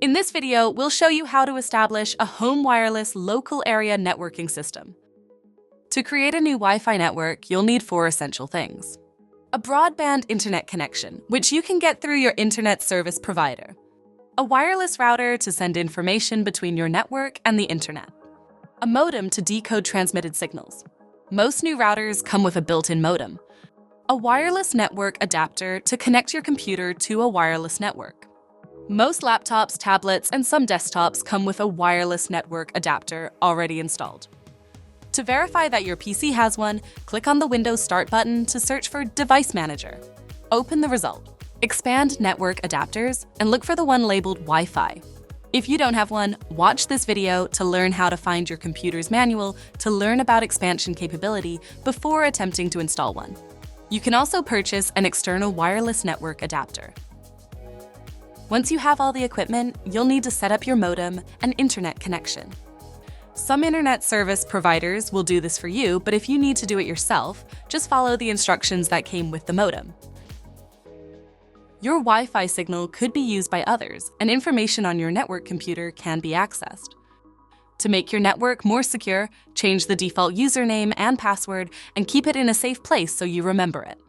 In this video, we'll show you how to establish a home wireless local area networking system. To create a new Wi-Fi network, you'll need 4 essential things. A broadband internet connection, which you can get through your internet service provider. A wireless router to send information between your network and the internet. A modem to decode transmitted signals. Most new routers come with a built-in modem. A wireless network adapter to connect your computer to a wireless network. Most laptops, tablets, and some desktops come with a wireless network adapter already installed. To verify that your PC has one, click on the Windows Start button to search for Device Manager. Open the result. Expand Network Adapters and look for the one labeled Wi-Fi. If you don't have one, watch this video to learn how to find your computer's manual to learn about expansion capability before attempting to install one. You can also purchase an external wireless network adapter. Once you have all the equipment, you'll need to set up your modem and internet connection. Some internet service providers will do this for you, but if you need to do it yourself, just follow the instructions that came with the modem. Your Wi-Fi signal could be used by others, and information on your network computer can be accessed. To make your network more secure, change the default username and password and keep it in a safe place so you remember it.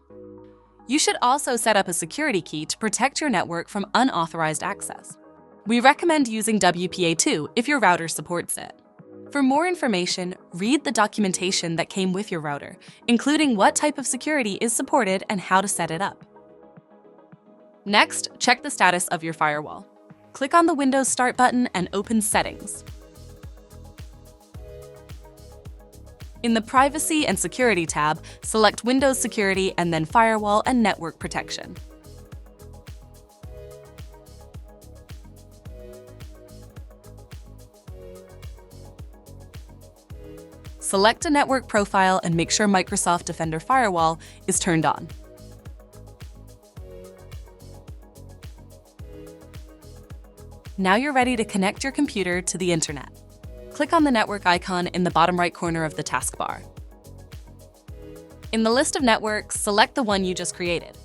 You should also set up a security key to protect your network from unauthorized access. We recommend using WPA2 if your router supports it. For more information, read the documentation that came with your router, including what type of security is supported and how to set it up. Next, check the status of your firewall. Click on the Windows Start button and open Settings. In the Privacy and Security tab, select Windows Security and then Firewall and Network Protection. Select a network profile and make sure Microsoft Defender Firewall is turned on. Now you're ready to connect your computer to the internet. Click on the network icon in the bottom right corner of the taskbar. In the list of networks, select the one you just created.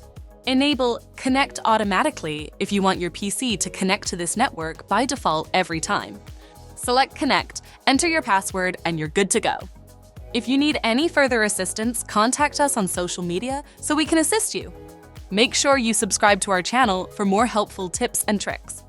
Enable Connect Automatically if you want your PC to connect to this network by default every time. Select Connect, enter your password, and you're good to go. If you need any further assistance, contact us on social media so we can assist you. Make sure you subscribe to our channel for more helpful tips and tricks.